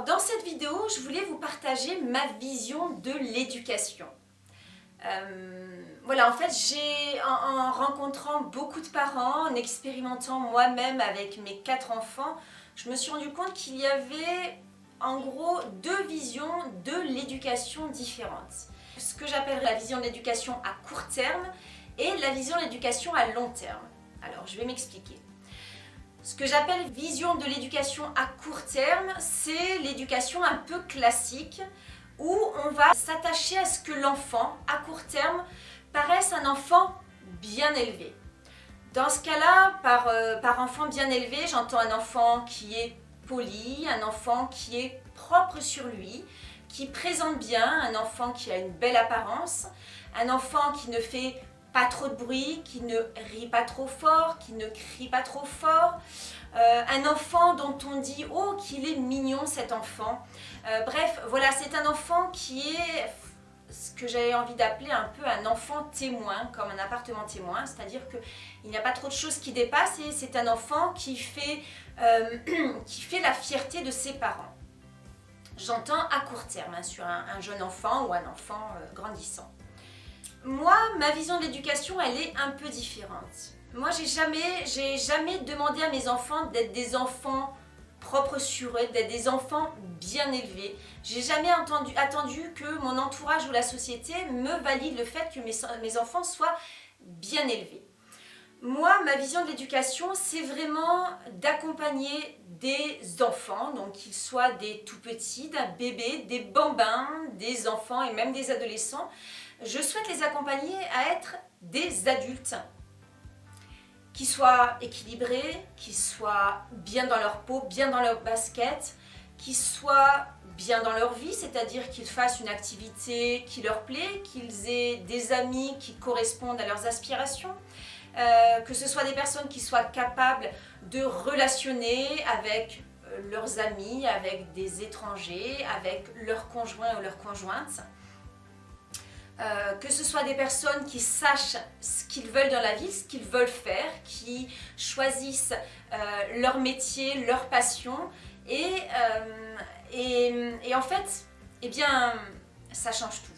dans cette vidéo, je voulais vous partager ma vision de l'éducation. Voilà, en fait, en rencontrant beaucoup de parents, en expérimentant moi-même avec mes 4 enfants, je me suis rendu compte qu'il y avait en gros 2 visions de l'éducation différentes. Ce que j'appelle la vision de l'éducation à court terme et la vision de l'éducation à long terme. Alors, je vais m'expliquer. Ce que j'appelle vision de l'éducation à court terme, c'est l'éducation un peu classique où on va s'attacher à ce que l'enfant, à court terme, paraisse un enfant bien élevé. Dans ce cas-là, par enfant bien élevé, j'entends un enfant qui est poli, un enfant qui est propre sur lui, qui présente bien, un enfant qui a une belle apparence, un enfant qui ne fait pas trop de bruit, qui ne rit pas trop fort, qui ne crie pas trop fort, un enfant dont on dit « Oh, qu'il est mignon cet enfant ». Bref, voilà, c'est un enfant qui est ce que j'avais envie d'appeler un peu un enfant témoin, comme un appartement témoin, c'est-à-dire qu'il n'y a pas trop de choses qui dépassent et c'est un enfant qui fait la fierté de ses parents. J'entends à court terme, hein, sur un jeune enfant ou un enfant grandissant. Moi, ma vision de l'éducation, elle est un peu différente. Moi, j'ai jamais demandé à mes enfants d'être des enfants propres sur eux, d'être des enfants bien élevés. J'ai jamais attendu que mon entourage ou la société me valide le fait que mes enfants soient bien élevés. Moi, ma vision de l'éducation, c'est vraiment d'accompagner des enfants, donc qu'ils soient des tout petits, d'un bébé, des bambins, des enfants et même des adolescents. Je souhaite les accompagner à être des adultes qui soient équilibrés, qui soient bien dans leur peau, bien dans leur basket, qui soient bien dans leur vie, c'est-à-dire qu'ils fassent une activité qui leur plaît, qu'ils aient des amis qui correspondent à leurs aspirations, que ce soit des personnes qui soient capables de relationner avec leurs amis, avec des étrangers, avec leurs conjoints ou leurs conjointes. Que ce soit des personnes qui sachent ce qu'ils veulent dans la vie, ce qu'ils veulent faire, qui choisissent leur métier, leur passion et en fait, eh bien, ça change tout.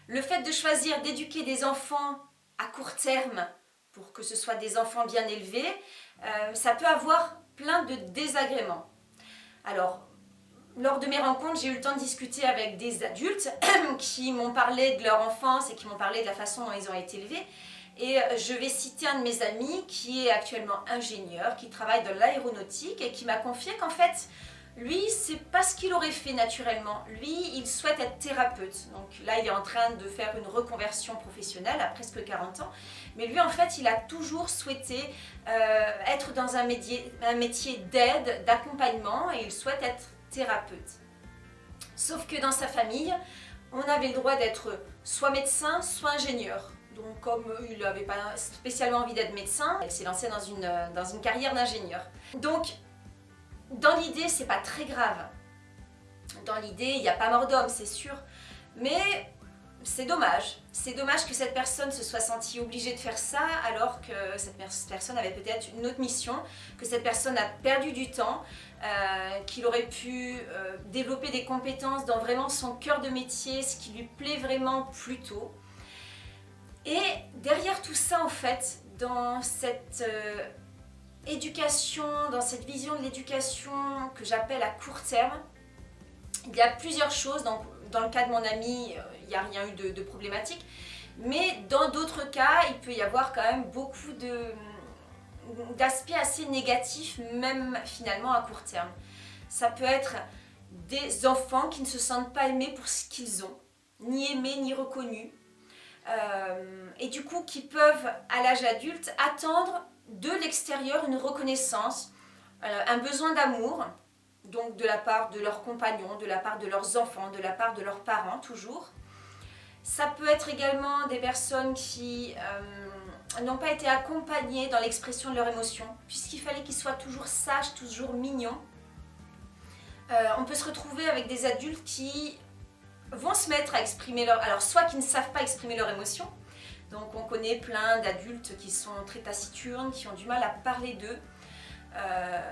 Le fait de choisir d'éduquer des enfants à court terme pour que ce soit des enfants bien élevés, ça peut avoir plein de désagréments. Alors, lors de mes rencontres, j'ai eu le temps de discuter avec des adultes qui m'ont parlé de leur enfance et qui m'ont parlé de la façon dont ils ont été élevés. Et je vais citer un de mes amis qui est actuellement ingénieur, qui travaille dans l'aéronautique et qui m'a confié qu'en fait, lui, c'est pas ce qu'il aurait fait naturellement. Lui, il souhaite être thérapeute. Donc là, il est en train de faire une reconversion professionnelle à presque 40 ans. Mais lui, en fait, il a toujours souhaité être dans un métier d'aide, d'accompagnement et il souhaite être thérapeute. Sauf que dans sa famille, on avait le droit d'être soit médecin, soit ingénieur. Donc comme il n'avait pas spécialement envie d'être médecin, il s'est lancé dans une carrière d'ingénieur. Donc, dans l'idée, c'est pas très grave. Dans l'idée, il n'y a pas mort d'homme, c'est sûr. Mais c'est dommage. C'est dommage que cette personne se soit sentie obligée de faire ça alors que cette personne avait peut-être une autre mission, que cette personne a perdu du temps, qu'il aurait pu développer des compétences dans vraiment son cœur de métier, ce qui lui plaît vraiment plus tôt. Et derrière tout ça, en fait, dans cette éducation, dans cette vision de l'éducation que j'appelle à court terme, il y a plusieurs choses. Dans le cas de mon ami, il n'y a rien eu de problématique, mais dans d'autres cas, il peut y avoir quand même beaucoup d'aspects assez négatifs, même finalement à court terme. Ça peut être des enfants qui ne se sentent pas aimés pour ce qu'ils ont, ni aimés ni reconnus, et du coup qui peuvent à l'âge adulte attendre de l'extérieur une reconnaissance, un besoin d'amour, donc de la part de leurs compagnons, de la part de leurs enfants, de la part de leurs parents toujours. Ça peut être également des personnes qui n'ont pas été accompagnées dans l'expression de leurs émotions, puisqu'il fallait qu'ils soient toujours sages, toujours mignons. On peut se retrouver avec des adultes qui vont se mettre à exprimer alors soit qui ne savent pas exprimer leurs émotions, Donc on connaît plein d'adultes qui sont très taciturnes, qui ont du mal à parler d'eux,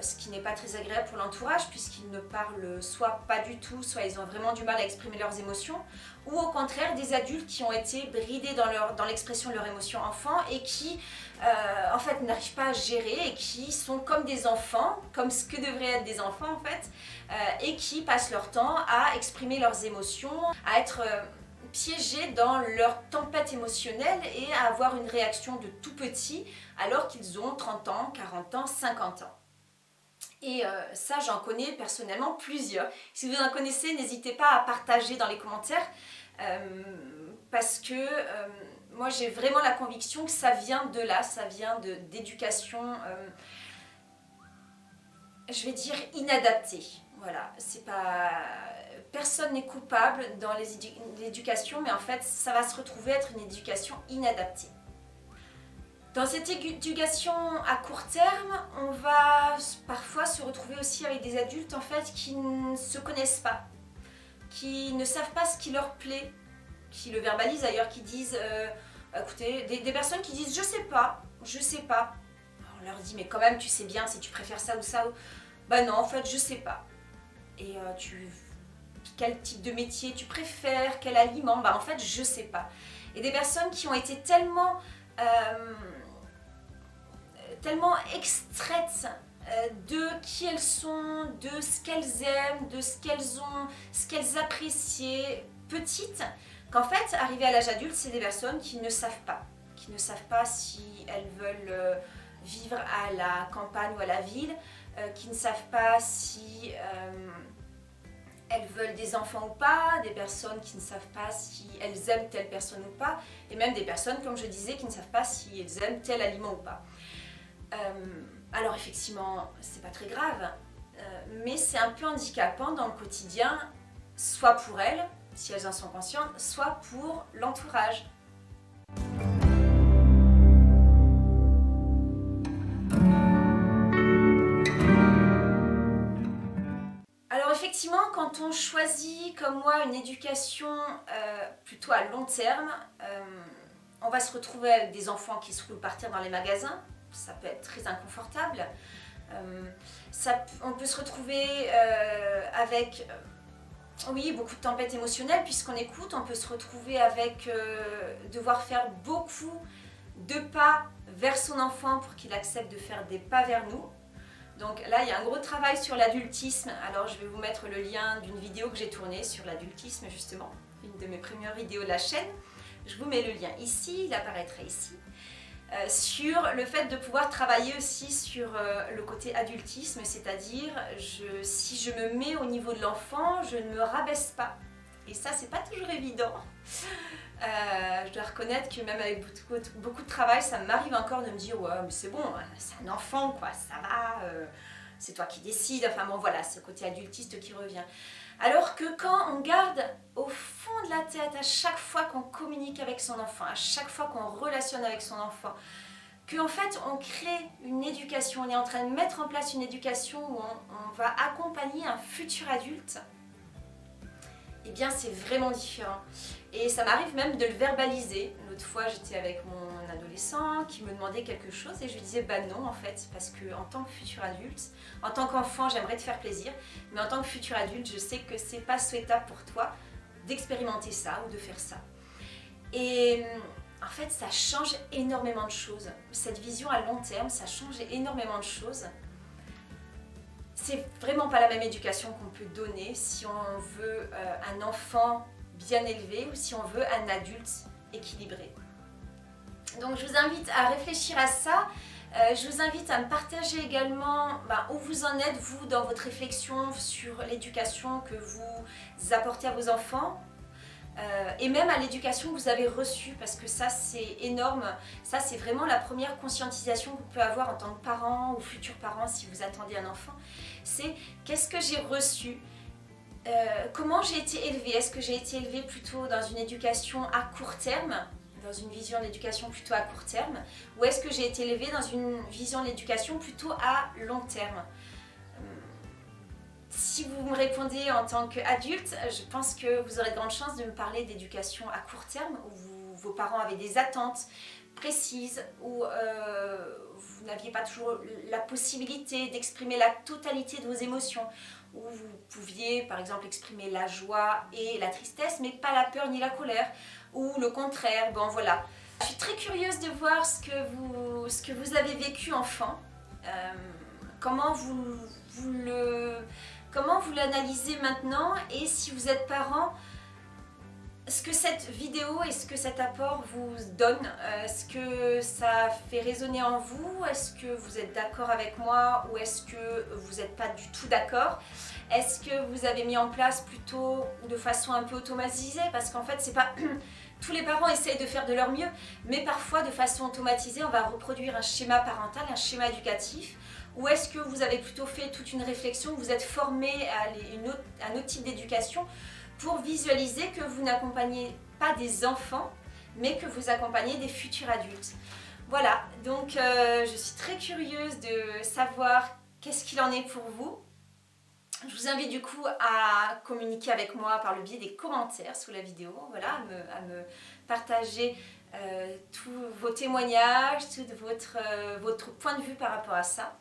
ce qui n'est pas très agréable pour l'entourage puisqu'ils ne parlent soit pas du tout, soit ils ont vraiment du mal à exprimer leurs émotions, ou au contraire des adultes qui ont été bridés dans l'expression de leurs émotions enfants et qui en fait n'arrivent pas à gérer et qui sont comme des enfants, comme ce que devraient être des enfants en fait, et qui passent leur temps à exprimer leurs émotions, à être piégés dans leur tempête émotionnelle et à avoir une réaction de tout petit alors qu'ils ont 30 ans, 40 ans, 50 ans. Et ça, j'en connais personnellement plusieurs. Si vous en connaissez, n'hésitez pas à partager dans les commentaires parce que moi, j'ai vraiment la conviction que ça vient de là, ça vient d'éducation, je vais dire inadaptée. Voilà, c'est pas... Personne n'est coupable dans l'éducation, mais en fait, ça va se retrouver être une éducation inadaptée. Dans cette éducation à court terme, on va parfois se retrouver aussi avec des adultes en fait qui ne se connaissent pas, qui ne savent pas ce qui leur plaît, qui le verbalisent d'ailleurs, qui disent, écoutez, des personnes qui disent je sais pas. Alors, on leur dit mais quand même tu sais bien si tu préfères ça ou ça. Bah non en fait je sais pas. Et quel type de métier tu préfères, quel aliment, bah en fait je sais pas. Et des personnes qui ont été tellement extraites de qui elles sont, de ce qu'elles aiment, de ce qu'elles appréciaient petites, qu'en fait, arrivées à l'âge adulte, c'est des personnes qui ne savent pas si elles veulent vivre à la campagne ou à la ville, qui ne savent pas si elles veulent des enfants ou pas, des personnes qui ne savent pas si elles aiment telle personne ou pas, et même des personnes, comme je disais, qui ne savent pas si elles aiment tel aliment ou pas. Alors effectivement, c'est pas très grave, mais c'est un peu handicapant dans le quotidien, soit pour elles, si elles en sont conscientes, soit pour l'entourage. Alors effectivement, quand on choisit comme moi une éducation plutôt à long terme, on va se retrouver avec des enfants qui se roulent par terre dans les magasins. Ça peut être très inconfortable. On peut se retrouver avec beaucoup de tempêtes émotionnelles puisqu'on écoute. On peut se retrouver avec devoir faire beaucoup de pas vers son enfant pour qu'il accepte de faire des pas vers nous. Donc là, il y a un gros travail sur l'adultisme. Alors je vais vous mettre le lien d'une vidéo que j'ai tournée sur l'adultisme justement, une de mes premières vidéos de la chaîne. Je vous mets le lien ici, il apparaîtra ici. Sur le fait de pouvoir travailler aussi sur le côté adultisme, c'est-à-dire si je me mets au niveau de l'enfant, je ne me rabaisse pas. Et ça, c'est pas toujours évident. Je dois reconnaître que même avec beaucoup de travail, ça m'arrive encore de me dire ouais, mais c'est bon, c'est un enfant, quoi, ça va, c'est toi qui décides. Enfin bon, voilà, ce côté adultiste qui revient. Alors que quand on garde au fond de la tête, à chaque fois qu'on communique avec son enfant, à chaque fois qu'on relationne avec son enfant, qu'en fait on crée une éducation, on est en train de mettre en place une éducation où on va accompagner un futur adulte, eh bien c'est vraiment différent. Et ça m'arrive même de le verbaliser. L'autre fois j'étais avec mon adolescent qui me demandait quelque chose et je lui disais bah non en fait, parce que en tant que futur adulte, en tant qu'enfant j'aimerais te faire plaisir, mais en tant que futur adulte je sais que c'est pas souhaitable pour toi d'expérimenter ça ou de faire ça. Et en fait ça change énormément de choses. Cette vision à long terme, ça change énormément de choses. C'est vraiment pas la même éducation qu'on peut donner si on veut un enfant bien élevé ou si on veut un adulte équilibré. Donc je vous invite à réfléchir à ça. Je vous invite à me partager également où vous en êtes vous dans votre réflexion sur l'éducation que vous apportez à vos enfants. Et même à l'éducation que vous avez reçue, parce que ça c'est énorme, ça c'est vraiment la première conscientisation que vous pouvez avoir en tant que parent ou futur parent si vous attendez un enfant, c'est qu'est-ce que j'ai reçu, comment j'ai été élevée, est-ce que j'ai été élevée plutôt dans une éducation à court terme, dans une vision de l'éducation plutôt à court terme, ou est-ce que j'ai été élevée dans une vision de l'éducation plutôt à long terme. Si vous me répondez en tant qu'adulte, je pense que vous aurez de grandes chances de me parler d'éducation à court terme, où vos parents avaient des attentes précises, où vous n'aviez pas toujours la possibilité d'exprimer la totalité de vos émotions, où vous pouviez par exemple exprimer la joie et la tristesse, mais pas la peur ni la colère, ou le contraire. Bon voilà. Je suis très curieuse de voir ce que vous avez vécu enfant, comment vous l'analysez maintenant, et si vous êtes parent, ce que cette vidéo et ce que cet apport vous donne, est-ce que ça fait résonner en vous? Est-ce que vous êtes d'accord avec moi ou est-ce que vous n'êtes pas du tout d'accord? Est-ce que vous avez mis en place plutôt de façon un peu automatisée? Parce qu'en fait, c'est pas tous les parents essayent de faire de leur mieux, mais parfois de façon automatisée, on va reproduire un schéma parental, un schéma éducatif. Ou est-ce que vous avez plutôt fait toute une réflexion, vous êtes formé à un autre type d'éducation pour visualiser que vous n'accompagnez pas des enfants, mais que vous accompagnez des futurs adultes. Voilà, donc je suis très curieuse de savoir qu'est-ce qu'il en est pour vous. Je vous invite du coup à communiquer avec moi par le biais des commentaires sous la vidéo, voilà, à me partager tous vos témoignages, tout votre point de vue par rapport à ça.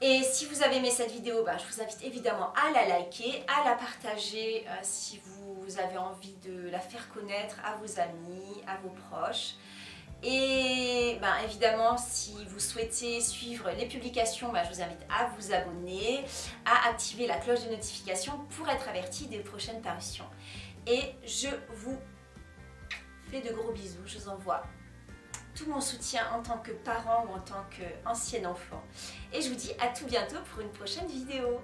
Et si vous avez aimé cette vidéo, je vous invite évidemment à la liker, à la partager si vous avez envie de la faire connaître à vos amis, à vos proches. Et évidemment, si vous souhaitez suivre les publications, je vous invite à vous abonner, à activer la cloche de notification pour être averti des prochaines parutions. Et je vous fais de gros bisous, je vous envoie tout mon soutien en tant que parent ou en tant qu'ancien enfant. Et je vous dis à tout bientôt pour une prochaine vidéo.